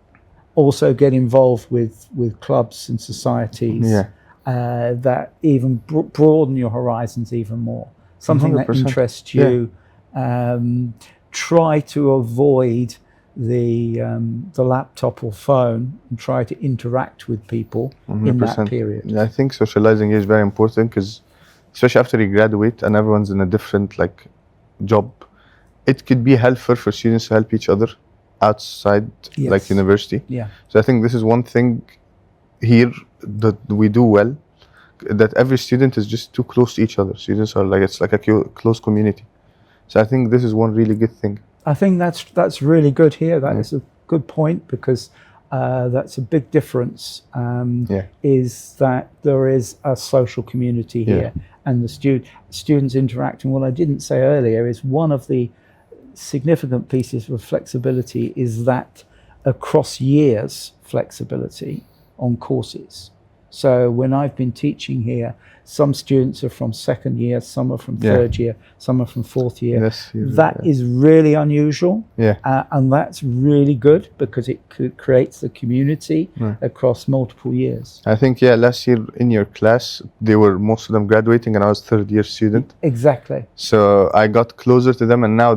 S2: also get involved with clubs and societies that even broaden your horizons even more. Something 100%. That interests you. Try to avoid the laptop or phone and try to interact with people 100%. In that period.
S1: Yeah, I think socializing is very important because especially after you graduate and everyone's in a different job, it could be helpful for students to help each other outside university. Yeah. So I think this is one thing here that we do well, that every student is just too close to each other. Students are it's like a close community. So I think this is one really good thing.
S2: I think that's really good here. That is a good point, because that's a big difference. Is that there is a social community here, and the students interacting. What I didn't say earlier is one of the significant pieces of flexibility is that across years flexibility on courses. So when I've been teaching here, some students are from second year, some are from third year, some are from fourth year. That is really unusual, and that's really good because it creates a community across multiple years.
S1: I think last year in your class, they were most of them graduating, and I was third year student.
S2: Exactly.
S1: So I got closer to them, and now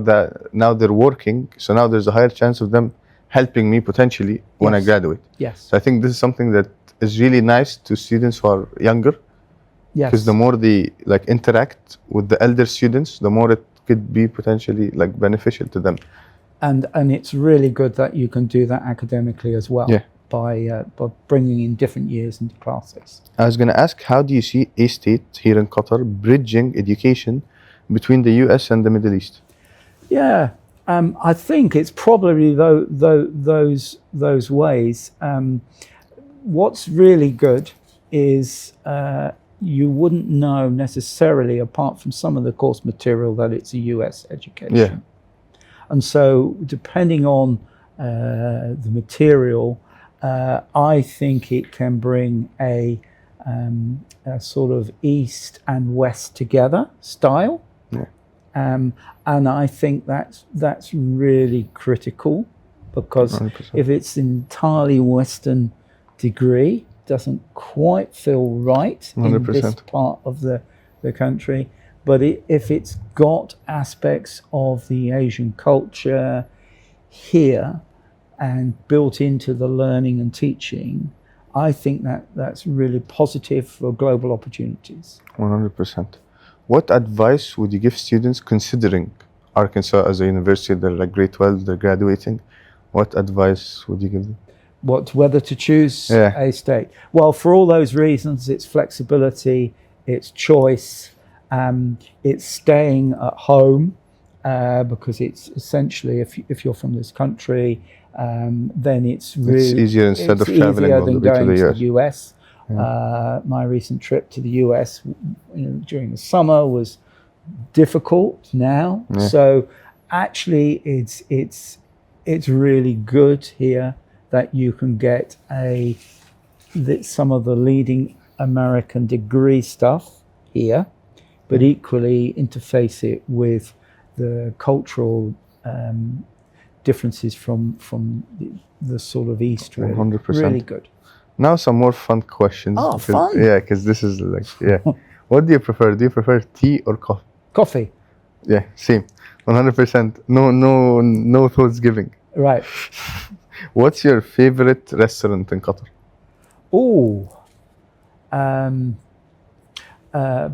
S1: they're working. So now there's a higher chance of them helping me potentially when I graduate.
S2: Yes.
S1: So I think this is something that is really nice to students who are younger. Yes. Because the more they interact with the elder students, the more it could be potentially beneficial to them.
S2: And it's really good that you can do that academically as well. By bringing in different years into classes.
S1: I was going to ask, how do you see A-State here in Qatar bridging education between the US and the Middle East?
S2: Yeah, I think it's probably those ways. What's really good is you wouldn't know necessarily, apart from some of the course material, that it's a US education. Yeah. And so depending on the material, I think it can bring a sort of East and West together style. Yeah. And I think that's really critical, because 100%. If it's an entirely Western degree, doesn't quite feel right 100%. In this part of the country. But if it's got aspects of the Asian culture here and built into the learning and teaching, I think that's really positive for global opportunities.
S1: 100%. What advice would you give students considering Arkansas as a university? They're grade 12, they're graduating. What advice would you give them?
S2: Whether to choose A-State? Well, for all those reasons, it's flexibility, it's choice, it's staying at home, because it's essentially, if you're from this country, then it's
S1: easier instead of traveling all the way to the US.
S2: My recent trip to the US during the summer was difficult now. So actually it's really good here that you can get some of the leading American degree stuff here, but equally interface it with the cultural differences from the sort of East. Really,
S1: 100%.
S2: really good.
S1: Now some more fun questions.
S2: Oh, fun.
S1: Yeah, because this is like, yeah. What do you prefer? Do you prefer tea or coffee?
S2: Coffee.
S1: Yeah, same. 100%. No thoughts giving.
S2: Right.
S1: What's your favorite restaurant in Qatar?
S2: Oh,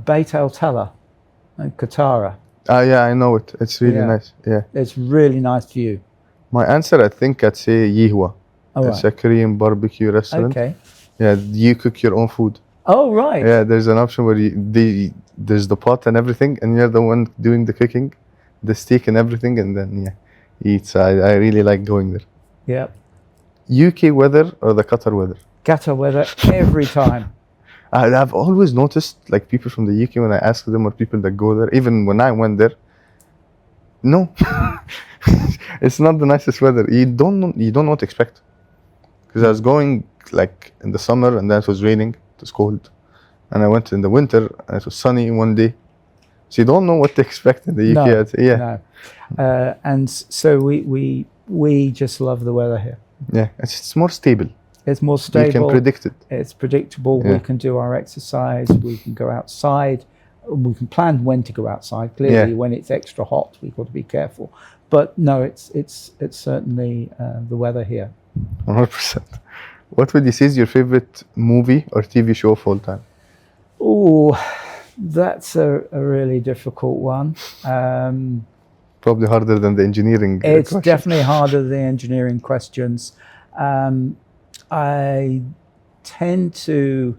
S2: Beit El Tala and Qatar.
S1: Yeah, I know it. It's really
S2: Yeah.
S1: nice. Yeah.
S2: It's really nice view.
S1: My answer, I think I'd say Yihwa.
S2: Oh,
S1: It's a Korean barbecue restaurant.
S2: Okay.
S1: Yeah, you cook your own food.
S2: Oh, right.
S1: Yeah, there's an option where there's the pot and everything, and you're the one doing the cooking, the steak and everything, and then you eat. So I really like going there.
S2: Yeah.
S1: UK weather or the Qatar weather?
S2: Qatar weather every time.
S1: I've always noticed, like, people from the UK, when I ask them, or people that go there, even when I went there, no, it's not the nicest weather. You don't know what to expect. Because I was going like in the summer, and then it was raining, it was cold, and I went in the winter and it was sunny one day. So you don't know what to expect in the UK.
S2: No,
S1: I'd say. Yeah,
S2: no. And so we just love the weather here.
S1: yeah, it's more stable.
S2: It's more stable.
S1: You can predict it.
S2: It's predictable.
S1: Yeah.
S2: We can do our exercise. We can go outside. We can plan when to go outside. Clearly, when it's extra hot, we've got to be careful. But no, it's certainly the weather here.
S1: 100%. What would you say is your favorite movie or TV show of all time?
S2: Oh, that's a really difficult one.
S1: Probably harder than the engineering.
S2: It's
S1: question.
S2: definitely harder than the engineering questions. I tend to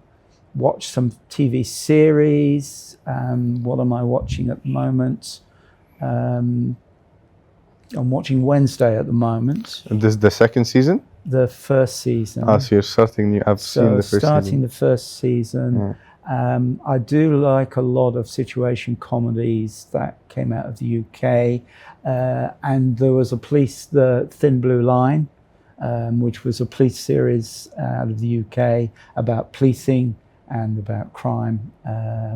S2: watch some TV series. What am I watching at the moment? I'm watching Wednesday at the moment.
S1: This is the second season?
S2: The first season.
S1: Ah, so you're starting new. I've seen the first
S2: starting
S1: season.
S2: the first season. I do like a lot of situation comedies that came out of the UK. And there was the Thin Blue Line, which was a police series out of the UK about policing and about crime,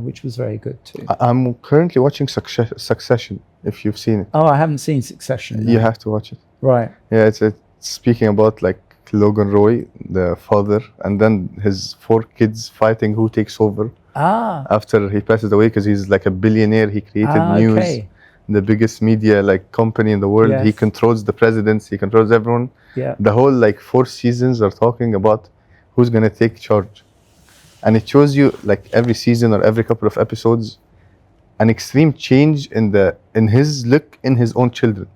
S2: which was very good too.
S1: I'm currently watching Succession, if you've seen it.
S2: Oh, I haven't seen Succession. No.
S1: You have to watch it.
S2: Right.
S1: Yeah, it's speaking about like Logan Roy, the father, and then his 4 kids fighting who takes over after he passes away, because he's like a billionaire. He created news,
S2: okay.
S1: the biggest media like company in the world.
S2: Yes.
S1: He controls the presidents, he controls everyone.
S2: Yeah.
S1: The whole like 4 seasons are talking about who's gonna take charge. And it shows you like every season or every couple of episodes an extreme change in his look in his own children.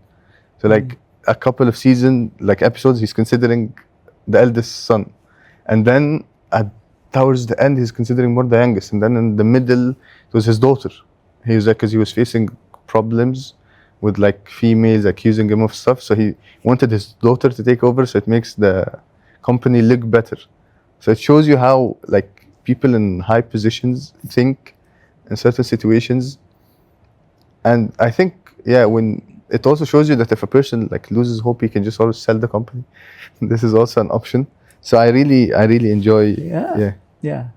S1: So like a couple of episodes, he's considering the eldest son, and then towards the end he's considering more the youngest, and then in the middle it was his daughter. He was like, because he was facing problems with like females accusing him of stuff, so he wanted his daughter to take over, so it makes the company look better. So it shows you how like people in high positions think in certain situations. And I think when it also shows you that if a person like loses hope, he can just always sell the company. This is also an option. So I really enjoy.
S2: Yeah.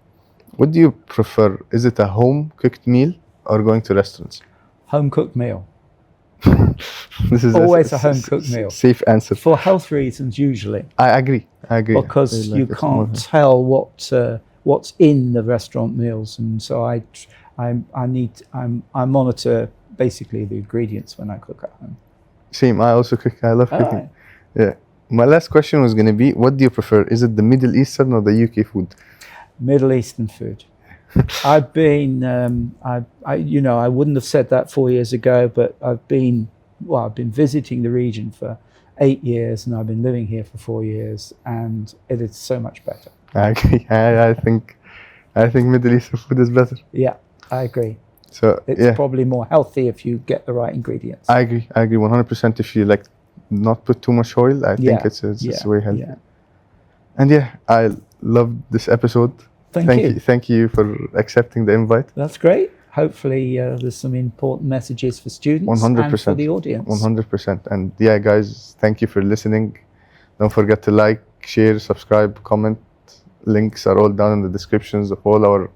S1: What do you prefer? Is it a home cooked meal or going to restaurants?
S2: Home cooked meal.
S1: This is
S2: always a home cooked meal.
S1: Safe answer.
S2: For health reasons, usually.
S1: I agree.
S2: Because you can't tell what's in the restaurant meals, and so I monitor basically the ingredients when I cook at home.
S1: Same. I also cook. I love cooking.
S2: Right.
S1: Yeah. My last question was going to be, what do you prefer? Is it the Middle Eastern or the UK food?
S2: Middle Eastern food. I've been, I wouldn't have said that 4 years ago, but I've been visiting the region for 8 years, and I've been living here for 4 years, and it is so much better.
S1: I agree. I think Middle Eastern food is better.
S2: Yeah, I agree.
S1: So
S2: it's probably more healthy if you get the right ingredients.
S1: I agree 100%. If you like not put too much oil, I think it's way healthy.
S2: Yeah.
S1: And I loved this episode. Thank you for accepting the invite.
S2: That's great. Hopefully there's some important messages for students
S1: 100%,
S2: and for the audience.
S1: 100%. And guys, thank you for listening. Don't forget to like, share, subscribe, comment. Links are all down in the descriptions of all our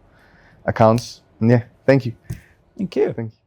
S1: accounts. And thank you.
S2: Thank you.
S1: Thank you.